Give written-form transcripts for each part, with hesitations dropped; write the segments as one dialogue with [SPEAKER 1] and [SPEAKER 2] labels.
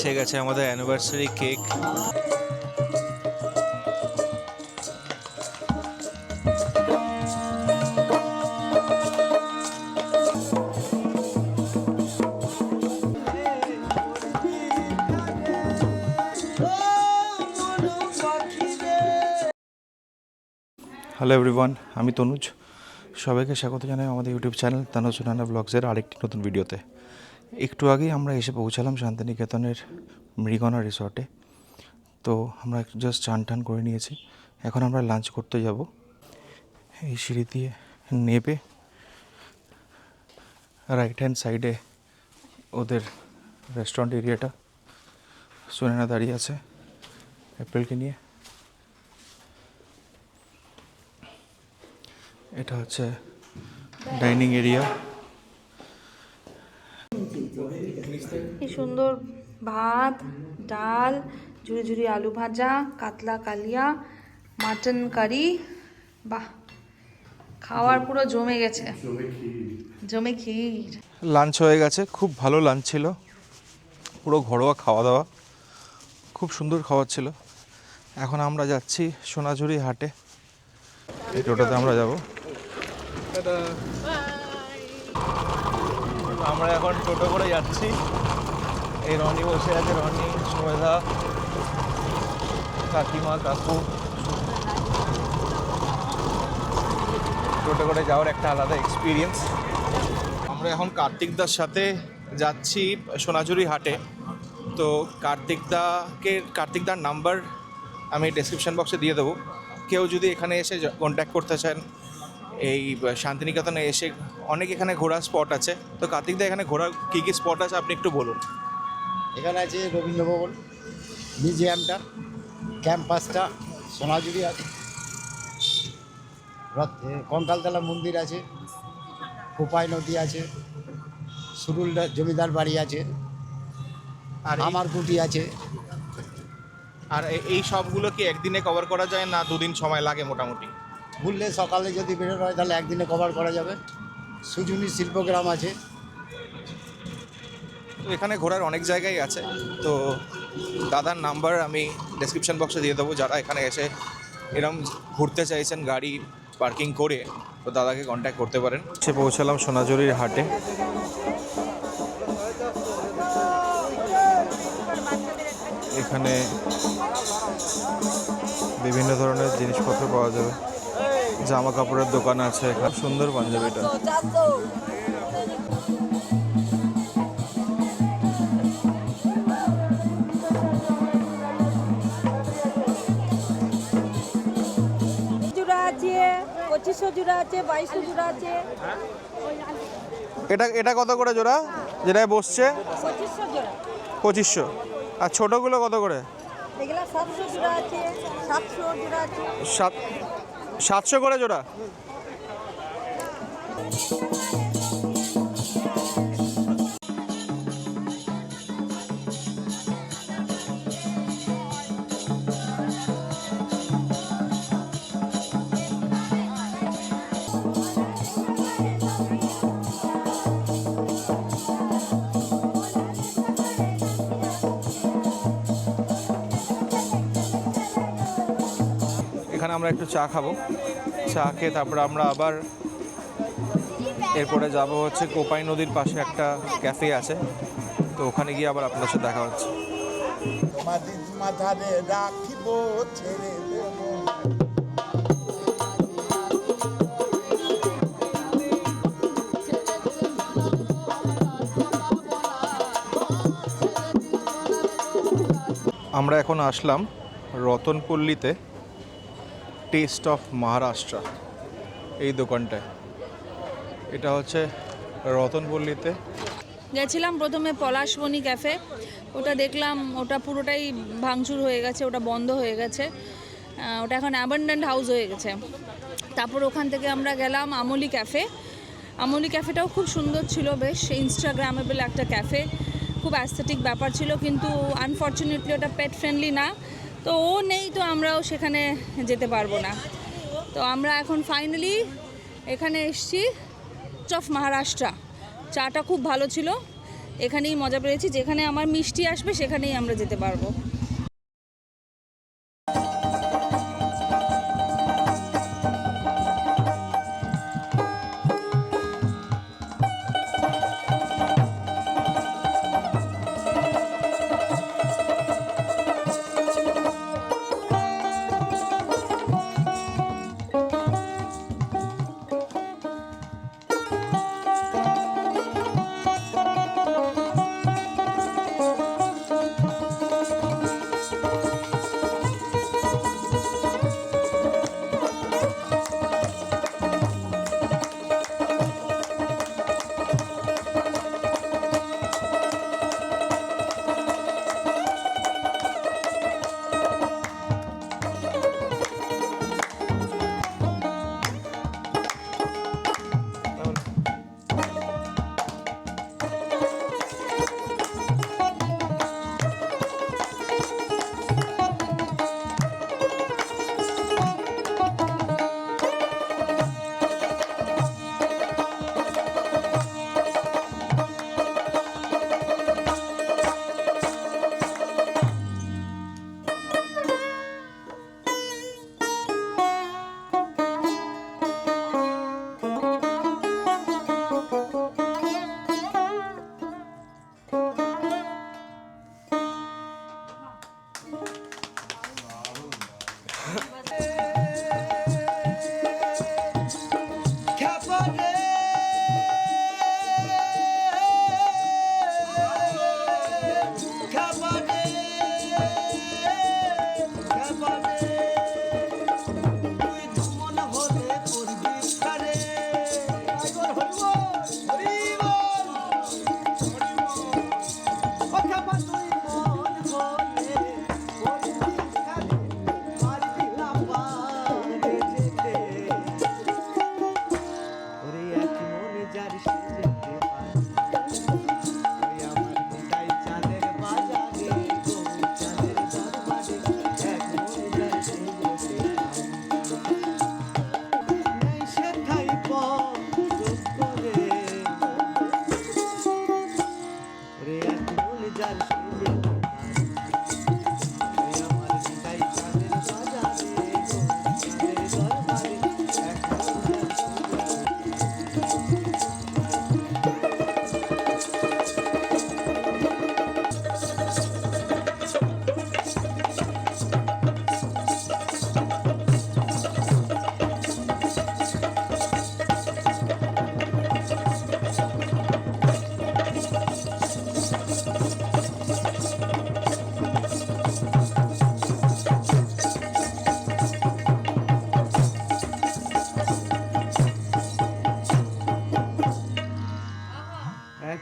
[SPEAKER 1] এসে গেছে আমাদের অ্যানিভার্সারি কেক। হ্যালো এভরিওয়ান, আমি তনুজ। সবাইকে স্বাগত জানাই আমাদের ইউটিউব চ্যানেল তনুজ নানা ব্লগসের আরেকটি নতুন ভিডিওতে। একটু আগেই আমরা এসে পৌঁছালাম শান্তিনিকেতনের মৃগনা রিসর্টে। তো আমরা জাস্ট চান টান করে নিয়েছি, এখন আমরা লাঞ্চ করতে যাব। এই সিঁড়ি দিয়ে নেবে রাইট হ্যান্ড সাইডে ওদের রেস্টুরেন্ট এরিয়াটা। সুনেনা দাঁড়িয়ে আছে এপ্রিলকে নিয়ে। এটা হচ্ছে ডাইনিং এরিয়া।
[SPEAKER 2] কি সুন্দর ভাত, ডাল, ঝুরি ঝুরি আলু ভাজা, কাতলা কালিয়া, মাটন কারি। বাহ, খাওয়ার পুরো জমে গেছে, জমে ক্ষীর।
[SPEAKER 1] লাঞ্চ হয়ে গেছে, খুব ভালো লাঞ্চ ছিল, পুরো ঘরোয়া খাওয়া দাওয়া, খুব সুন্দর খাবার ছিল। এখন আমরা যাচ্ছি সোনাঝুরি হাটে, এই টোটোতে আমরা যাব। আমরা এখন টোটো করে যাচ্ছি। এই রনি বসে আছে, রনি, সুমেধা, কাকিমা, কাকু। টোটো করে যাওয়ার একটা আলাদা এক্সপিরিয়েন্স। আমরা এখন কার্তিকদার সাথে যাচ্ছি সোনাঝুরি হাটে। তো কার্তিকদার নাম্বার আমি ডেসক্রিপশন বক্সে দিয়ে দেবো। কেউ যদি এখানে এসে কন্ট্যাক্ট করতে চান, এই শান্তিনিকেতনে এসে অনেক এখানে ঘোরার স্পট আছে। তো কার্তিকদা, এখানে ঘোরার কী কী স্পট আছে আপনি একটু বলুন।
[SPEAKER 3] এখানে আছে রবীন্দ্রভবন, মিউজিয়ামটা, ক্যাম্পাসটা, সোনাঝুরি আছে, কঙ্কালতলা মন্দির আছে, কোপাই নদী আছে, সুরুল জমিদার বাড়ি আছে,
[SPEAKER 1] আর
[SPEAKER 3] আমার কুটি আছে।
[SPEAKER 1] আর এই সবগুলো কি একদিনে কভার করা যায় না দুদিন সময় লাগে মোটামুটি?
[SPEAKER 3] ঘুরলে সকালে যদি বেরোনো হয় তাহলে একদিনে কভার করা যাবে। সুজুনি শিল্পগ্রাম আছে।
[SPEAKER 1] তো এখানে ঘোরার অনেক জায়গায় আছে। তো দাদার নাম্বার আমি ডেসক্রিপশন বক্সে দিয়ে দেবো। যারা এখানে এসে এরম ঘুরতে চাইছেন গাড়ি পার্কিং করে, তো দাদাকে কন্ট্যাক্ট করতে পারেন। সে পৌঁছালাম সোনাঝুরির হাটে। এখানে বিভিন্ন ধরনের জিনিসপত্র পাওয়া যাবে, জামা কাপড়ের দোকান আছে। খুব সুন্দর পাঞ্জাবিটা।
[SPEAKER 4] জোড়া আছে, 2500 জোড়া আছে, 2200 জোড়া আছে।
[SPEAKER 1] এটা কত করে জোড়া যেটায় বসছে?
[SPEAKER 4] 2500 জোড়া।
[SPEAKER 1] 2500। আর ছোটোগুলো কত করে?
[SPEAKER 4] এগুলা 700 জোড়া আছে, 700 জোড়া আছে।
[SPEAKER 1] 700 করে জোড়া। এখানে আমরা একটু চা খাবো, চা খেয়ে তারপরে আমরা আবার এরপরে যাব হচ্ছে কোপাই নদীর পাশে একটা ক্যাফে আছে। তো ওখানে গিয়ে আবার আপনার সাথে দেখা হচ্ছে। আমরা এখন আসলাম রতনপল্লীতে, টেস্ট অফ মহারাষ্ট্র এই দোকানটায়। এটা হচ্ছে রতনপল্লীতে।
[SPEAKER 2] গেছিলাম প্রথমে পলাশবনি ক্যাফে, ওটা দেখলাম ওটা পুরোটাই ভাঙচুর হয়ে গেছে, ওটা বন্ধ হয়ে গেছে, ওটা এখন অ্যাবান্ডেন্ট হাউস হয়ে গেছে। তারপর ওখান থেকে আমরা গেলাম আমলি ক্যাফে। আমলি ক্যাফেটাও খুব সুন্দর ছিল, বেশ ইনস্টাগ্রামেবল একটা ক্যাফে, খুব অ্যাস্থেটিক ব্যাপার ছিল, কিন্তু আনফর্চুনেটলি ওটা পেট ফ্রেন্ডলি না। তো ও নেই, তো আমরাও সেখানে যেতে পারবো না। তো আমরা এখন ফাইনালি এখানে এসছি টেস্ট অফ মহারাষ্ট্র। চাটা খুব ভালো ছিল, এখানেই মজা পেয়েছি, যেখানে আমার মিষ্টি আসবে সেখানেই আমরা যেতে পারবো।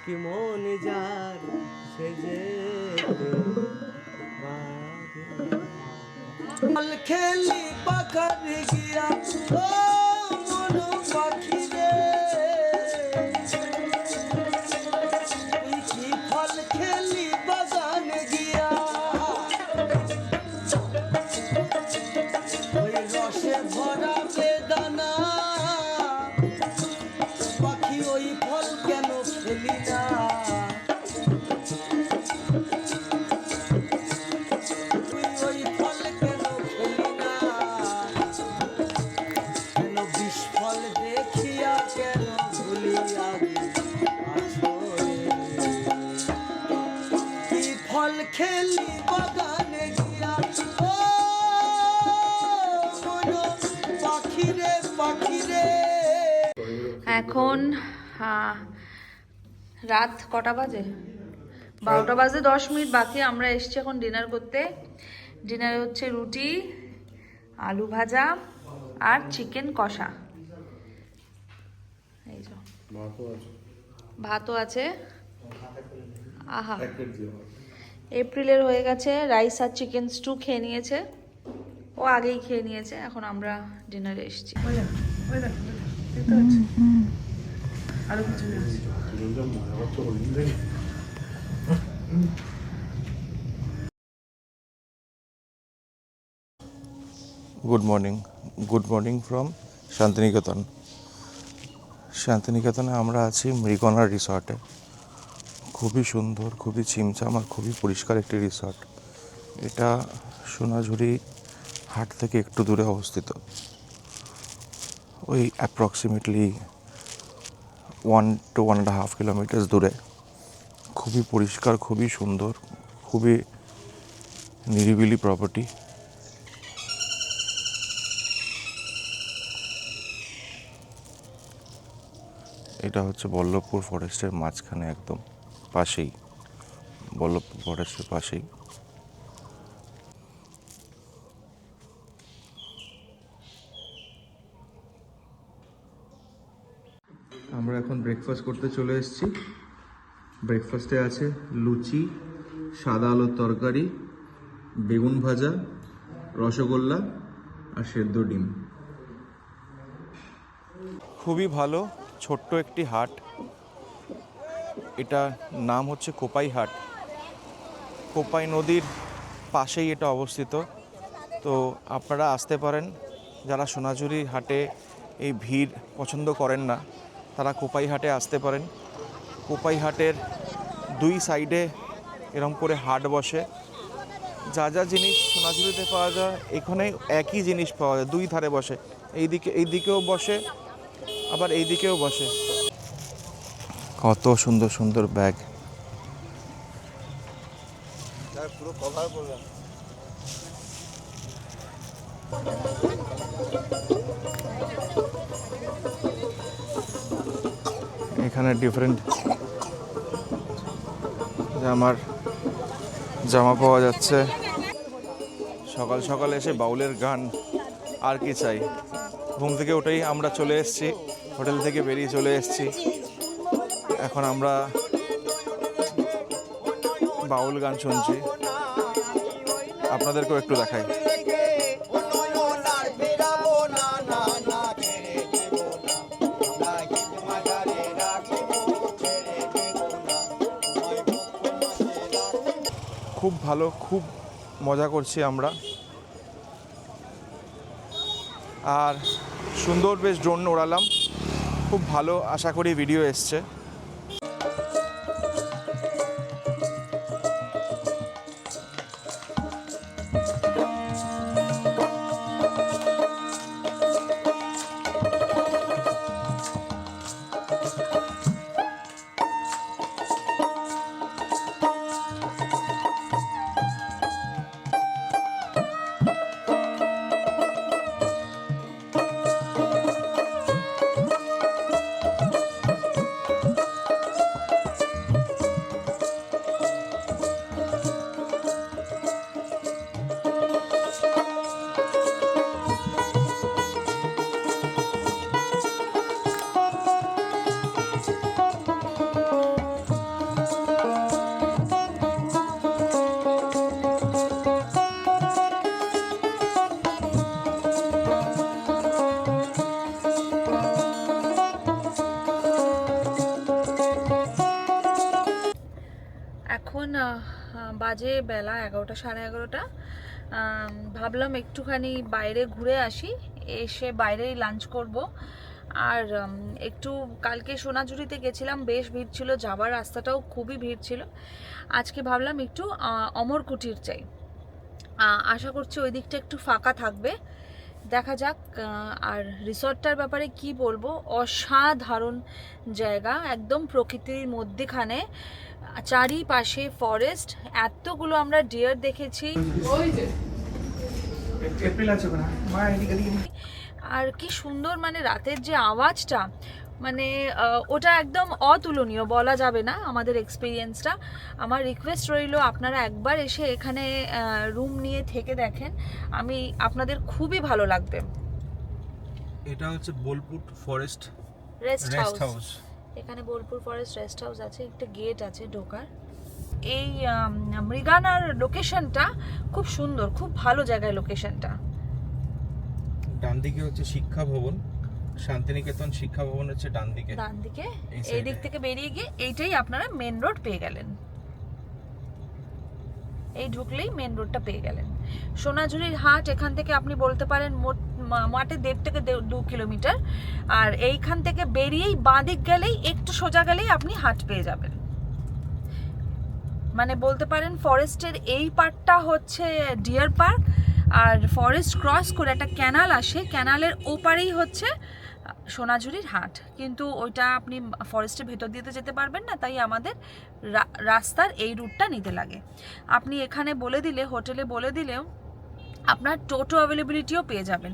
[SPEAKER 5] কি মন যার সে যে খেলি পাখার গিয়া ও মন পাখি রে কি ফল খেলি বাগান গিয়া ওই রসে ভরা বেদানা পাখি ওই ফল কেন খেলি না তুই ওই ফল কেন খেলি না কেন বিষ ফল দেখিয়া কেন ভুলিয়া আছো কি ফল খেলি বাগানে গিয়া ও মন পাখি রে পাখি রে।
[SPEAKER 2] এখন রাত কটা বাজে? 12টা বাজে 10 মিনিট বাকি। আমরা এসছি এখন ডিনার করতে। ডিনারে হচ্ছে রুটি, আলু ভাজা আর চিকেন কষা। এই যে ভাতও আছে। আহা, এপ্রিলের হয়ে গেছে। রাইস আর চিকেন স্টু খেয়ে নিয়েছে, ও আগেই খেয়ে নিয়েছে। এখন আমরা ডিনারে এসছি।
[SPEAKER 1] Good morning from Santiniketan. শান্তিনিকেতনে আমরা আছি মৃগনার রিসর্টে। খুবই সুন্দর, খুবই ছিমছাম আর খুবই পরিষ্কার একটি রিসর্ট। এটা সোনাঝুরি হাট থেকে একটু দূরে অবস্থিত, ওই অ্যাপ্রক্সিমেটলি 1 to 1.5 কিলোমিটার দূরে। খুবই পরিষ্কার, খুবই সুন্দর, খুবই নিরিবিলি প্রপার্টি। এটা হচ্ছে বল্লভপুর ফরেস্টের মাঝখানে, একদম পাশেই, বল্লভপুর ফরেস্টের পাশেই। আমরা এখন ব্রেকফাস্ট করতে চলে এসেছি। ব্রেকফাস্টে আছে লুচি, সাদা আলুর তরকারি, বেগুন ভাজা, রসগোল্লা আর সেদ্ধ ডিম। খুবই ভালো ছোট্ট একটি হাট। এটা নাম হচ্ছে কোপাই হাট। কোপাই নদীর পাশেই এটা অবস্থিত। তো আপনারা আসতে পারেন, যারা সোনাঝুরি হাটে এই ভিড় পছন্দ করেন না তারা কোপাই হাটে আসতে পারেন। কোপাই হাটের দুই সাইডে এরকম করে হাট বসে। যা যা জিনিস সোনাঝুরিতে পাওয়া যায় এখানে একই জিনিস পাওয়া যায়, দুই ধারে বসে। এই দিকেও বসে, আবার এই দিকেও বসে। কত সুন্দর সুন্দর ব্যাগ। পুরো কভার করবে। এখানে ডিফারেন্ট জামা পাওয়া যাচ্ছে। সকাল সকাল এসে বাউলের গান, আর কি চাই। ঘুম থেকে উঠেই আমরা চলে এসেছি, হোটেল থেকে বেরিয়ে চলে এসেছি। এখন আমরা বাউল গান শুনছি, আপনাদেরকেও একটু দেখাই। খুব ভালো, খুব মজা করছি আমরা। আর সুন্দর বেশ ড্রোন ওড়ালাম, খুব ভালো, আশা করি ভিডিও এসছে।
[SPEAKER 2] এখন বাজে বেলা 11টা, সাড়ে 11টা। ভাবলাম একটুখানি বাইরে ঘুরে আসি, এসে বাইরেই লাঞ্চ করব। আর একটু কালকে সোনাঝুরিতে গেছিলাম, বেশ ভিড় ছিল, যাবার রাস্তাটাও খুবই ভিড় ছিল। আজকে ভাবলাম একটু অমরকুটির চাই। আশা করছি ওই দিকটা একটু ফাঁকা থাকবে, দেখা যাক। আর রিসর্টটার ব্যাপারে কি বলবো, অসাধারণ জায়গা, একদম প্রকৃতির মধ্যেখানে, চারিপাশে ফরেস্ট। এতগুলো আমরা ডিয়ার দেখেছি, আর কি সুন্দর, মানে রাতের যে আওয়াজটা, মানে ওটা একদম অতুলনীয়, বলা যাবে না আমাদের এক্সপিরিয়েন্সটা। আমার রিকোয়েস্ট রইল আপনারা একবার এসে এখানে রুম নিয়ে থেকে দেখেন, আপনাদের খুবই ভালো লাগবে।
[SPEAKER 1] এটা হচ্ছে বোলপুর ফরেস্ট
[SPEAKER 2] রেস্ট হাউস। এখানে বোলপুর ফরেস্ট রেস্ট হাউস আছে, একটা গেট আছে ঢোকার। এই মৃগানার লোকেশনটা খুব সুন্দর, খুব ভালো জায়গায় লোকেশনটা।
[SPEAKER 1] ডান দিকে হচ্ছে শিক্ষা ভবন, শান্তিনিকেতন শিক্ষা ভবন হচ্ছে ডান দিকে।
[SPEAKER 2] এই দিক থেকে বেরিয়ে গিয়ে এইটাই আপনারা মেন রোড পেয়ে গেলেন। এই ঢুকলেই মেন রোডটা পেয়ে গেলেন। সোনাঝুরির হাট এখান থেকে আপনি বলতে পারেন মাঠে 1.5 থেকে 2 কিলোমিটার। আর এইখান থেকে বেরিয়েই বাঁ দিক গেলেই, একটু সোজা গেলেই আপনি হাট পেয়ে যাবেন। মানে বলতে পারেন ফরেস্টের এই পার্টটা হচ্ছে ডিয়ার পার্ক, আর ফরেস্ট ক্রস করে একটা ক্যানাল আসে, ক্যানালের ওপারেই হচ্ছে সোনাঝুরির হাট। কিন্তু ওইটা আপনি ফরেস্টের ভেতর দিয়ে তো যেতে পারবেন না, তাই আমাদের রাস্তার এই রুটটা নিতে লাগে। আপনি এখানে বলে দিলে, হোটেলে বলে দিলেও আপনার টোটো অ্যাভেলেবিলিটিও পেয়ে যাবেন।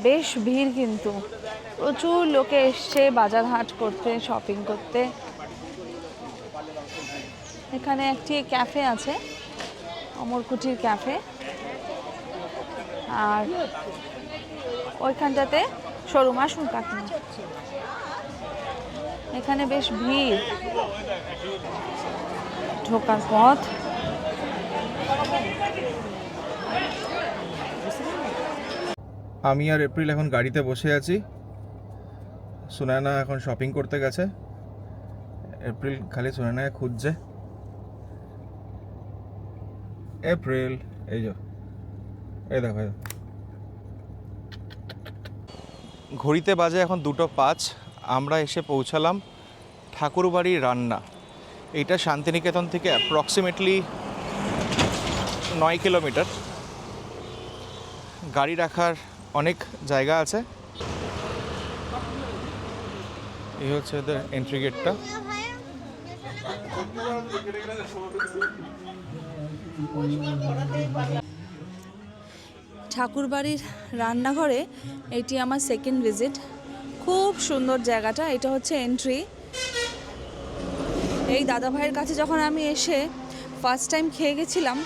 [SPEAKER 2] বেশ ভিড়, কিন্তু প্রচুর লোকে এসছে বাজার হাট করতে, শপিং করতে। এখানে একটি ক্যাফে আছে, অমরকুটির ক্যাফে, আর ওইখানটাতে শোরুম। আসুন কাকিমা, এখানে বেশ ভিড়। ঢোকার পথ
[SPEAKER 1] আমি আর এপ্রিল এখন গাড়িতে বসে আছি। সুনায়না এখন শপিং করতে গেছে। এপ্রিল খালি সুনায়নাকে খুঁজছে। এপ্রিল, এই দেখো, এই দেখো। ঘড়িতে বাজে এখন 2:05। আমরা এসে পৌঁছালাম ঠাকুরবাড়ির রান্না। এইটা শান্তিনিকেতন থেকে অ্যাপ্রক্সিমেটলি 9 কিলোমিটার। গাড়ি রাখার অনেক জায়গা আছে। এই হচ্ছে এদের এন্ট্রি গেটটা।
[SPEAKER 2] ঠাকুরবাড়ির রান্নাঘরে এটি আমার সেকেন্ড ভিজিট। খুব সুন্দর জায়গাটা। এটা হচ্ছে এন্ট্রি। এই দাদা ভাইয়ের কাছে যখন আমি এসে ফার্স্ট টাইম খেয়ে গেছিলাম,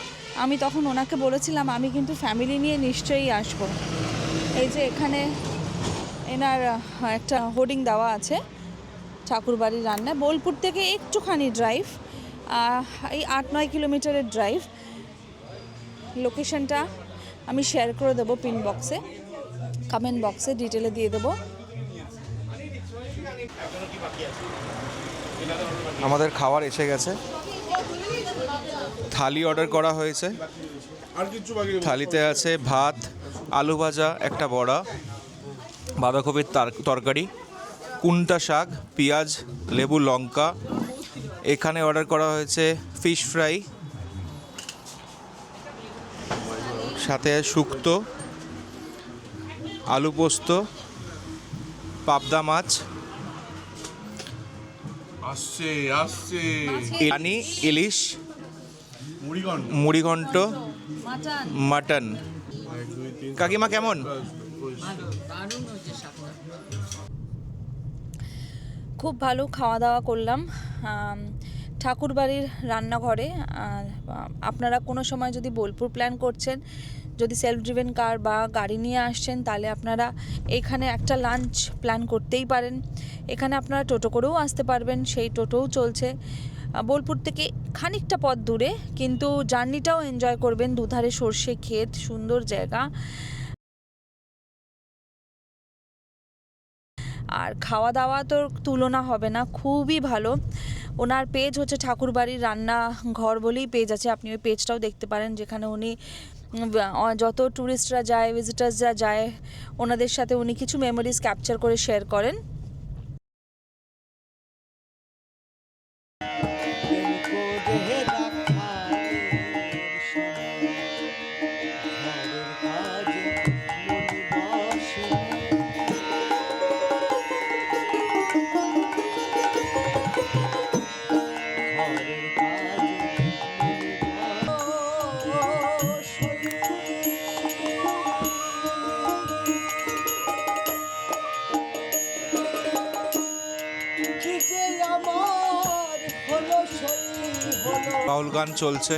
[SPEAKER 2] আমি তখন ওনাকে বলেছিলাম আমি কিন্তু ফ্যামিলি নিয়ে নিশ্চয়ই আসব। এই যে এখানে এনার একটা হোর্ডিং দেওয়া আছে, ঠাকুরবাড়ির রান্না। বোলপুর থেকে একটুখানি ড্রাইভ, এই 8-9 কিলোমিটারের ড্রাইভ। লোকেশনটা আমি শেয়ার করে দেবো পিন বক্সে, কমেন্ট বক্সে ডিটেলে দিয়ে দেবো।
[SPEAKER 1] আমাদের খাবার এসে গেছে। থালি অর্ডার করা হয়েছে। থালিতে আছে ভাত, আলু ভাজা, একটা বড়া, বাঁধাকপির তরকারি, কুনটা শাক, পেঁয়াজ, লেবু, লঙ্কা। এখানে অর্ডার করা হয়েছে ফিশ ফ্রাই, সাথে শুক্তো, আলু পোস্ত, পাবদা মাছ, ইরানি ইলিশ, মুড়িঘণ্ট, মাটন। কাকিমা কেমন?
[SPEAKER 2] খুব ভালো খাওয়া দাওয়া করলাম ঠাকুরবাড়ির রান্নাঘরে। আপনারা কোনো সময় যদি বোলপুর প্ল্যান করছেন, যদি সেলফ ড্রিভেন কার বা গাড়ি নিয়ে আসছেন, তাহলে আপনারা এখানে একটা লাঞ্চ প্ল্যান করতেই পারেন। এখানে আপনারা টোটো করেও আসতে পারবেন, সেই টোটোও চলছে। বোলপুর থেকে খানিকটা পথ দূরে, কিন্তু জার্নিটাও এনজয় করবেন। দুধারে সর্ষে ক্ষেত, সুন্দর জায়গা। আর খাওয়া দাওয়া তো তুলনা হবে না, খুবই ভালো। ওনার পেজ হচ্ছে ঠাকুরবাড়ির রান্নাঘর বলেই পেজ আছে, আপনি ওই পেজটাও দেখতে পারেন, যেখানে উনি যত ট্যুরিস্টরা যায়, ভিজিটার্সরা যায়, ওনাদের সাথে উনি কিছু মেমোরিজ ক্যাপচার করে শেয়ার করেন।
[SPEAKER 1] বাউল গান চলছে।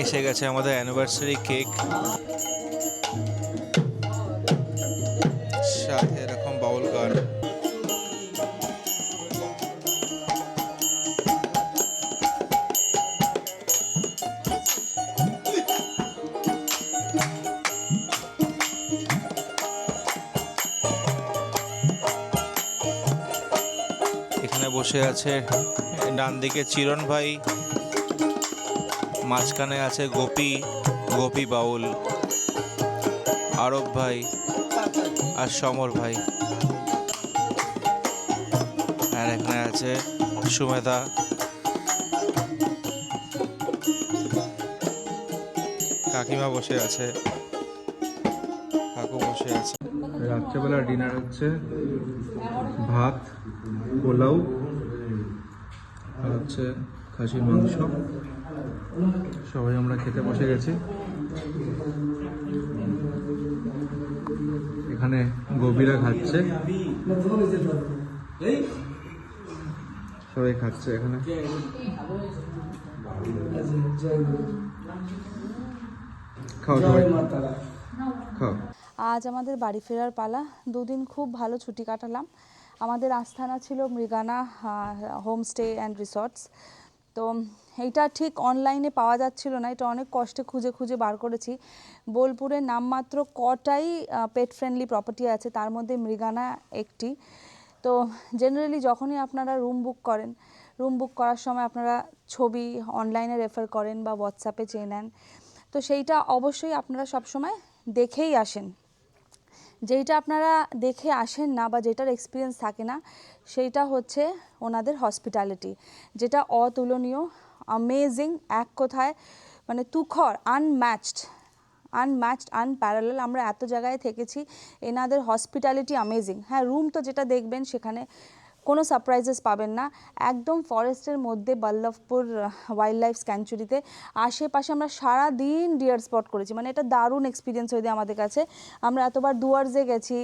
[SPEAKER 1] এসে গেছে আমাদের অ্যানিভার্সারি কেক, সাথে এরকম বাউল গান। এখানে বসে আছে ডান দিকে চিরণ ভাই, মাঝখানে আছে গোপী, গোপী বাউল, আরব ভাই আর সমর ভাই, আর এখানে আছে সুমেধা, কাকিমা বসে আছে, কাকু বসে আছে। রাত্রেবেলা ডিনার হচ্ছে ভাত, পোলাও আর হচ্ছে খাসির মাংস। সবাই আমরা খেতে বসে গেছি। এখানে গভীরা খাচ্ছে, সবাই খাচ্ছে এখানে। খাও সবাই, খাও।
[SPEAKER 2] আজ আমাদের বাড়ি ফেরার পালা। দুদিন খুব ভালো ছুটি কাটালাম। আমাদের আস্থানা ছিল মৃগানা হোমস্টে অ্যান্ড রিসর্টস। তো এইটা ঠিক অনলাইনে পাওয়া যাচ্ছিল না, এটা অনেক কষ্টে খুঁজে খুঁজে বার করেছি। বোলপুরে নামমাত্র কটাই পেট ফ্রেন্ডলি প্রপার্টি আছে, তার মধ্যে মৃগানা একটি। তো জেনারেলি যখনই আপনারা রুম বুক করেন, রুম বুক করার সময় আপনারা ছবি অনলাইনে রেফার করেন বা হোয়াটসঅ্যাপে চেয়ে নেন। তো সেইটা অবশ্যই আপনারা সবসময় দেখেই আসেন। যেইটা আপনারা দেখে আসেন না বা যেটার এক্সপিরিয়েন্স থাকে না, সেইটা হচ্ছে ওনাদের হসপিটালিটি, যেটা অতুলনীয়, অ্যামেজিং, এক কথায় মানে তুখর, আনম্যাচড, আনপ্যারালাল। আমরা এত জায়গায় থেকেছি, এনাদের হসপিটালিটি অ্যামেজিং। হ্যাঁ, রুম তো যেটা দেখবেন সেখানে কোনো সারপ্রাইজেস পাবেন না। একদম ফরেস্টের মধ্যে বল্লভপুর ওয়াইল্ড লাইফ স্যাংচুরিতে আশেপাশে আমরা সারা দিন ডিয়ার স্পট করেছি। মানে এটা দারুণ এক্সপিরিয়েন্স হয়েছে আমাদের কাছে। আমরা এতবার ডুয়ার্সে গেছি,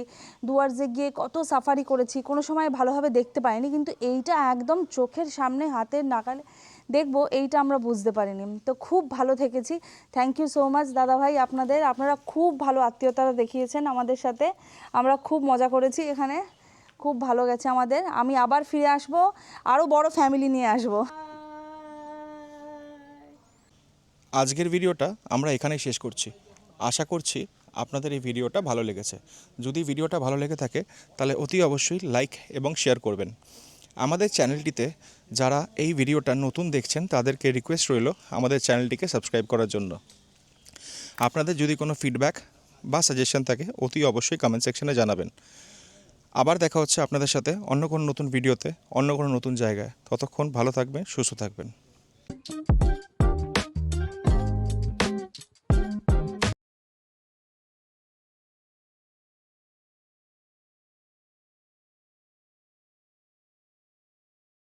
[SPEAKER 2] ডুয়ার্সে গিয়ে কত সাফারি করেছি, কোনো সময় ভালোভাবে দেখতে পাইনি, কিন্তু এইটা একদম চোখের সামনে হাতের নাগালে দেখবো, এইটা আমরা বুঝতে পারিনি। তো খুব ভালো থেকেছি। থ্যাংক ইউ সো মাচ দাদাভাই আপনারা খুব ভালো আত্মীয়তা দেখিয়েছেন আমাদের সাথে। আমরা খুব মজা করেছি এখানে, খুব ভালো গেছে আমাদের। আমি আবার ফিরে আসবো, আরও বড় ফ্যামিলি নিয়ে আসবো।
[SPEAKER 1] আজকের ভিডিওটা আমরা এখানেই শেষ করছি। আশা করছি আপনাদের এই ভিডিওটা ভালো লেগেছে। যদি ভিডিওটা ভালো লেগে থাকে তাহলে অতি অবশ্যই লাইক এবং শেয়ার করবেন। আমাদের চ্যানেলটিতে যারা এই ভিডিওটা নতুন দেখছেন তাদেরকে রিকোয়েস্ট রইল আমাদের চ্যানেলটিকে সাবস্ক্রাইব করার জন্য। আপনাদের যদি কোনো ফিডব্যাক বা সাজেশন থাকে অতি অবশ্যই কমেন্ট সেকশনে জানাবেন। আবার দেখা হচ্ছে আপনাদের সাথে অন্য কোনো নতুন ভিডিওতে, অন্য কোনো নতুন জায়গায়। ততক্ষণ ভালো থাকবেন, সুস্থ থাকবেন।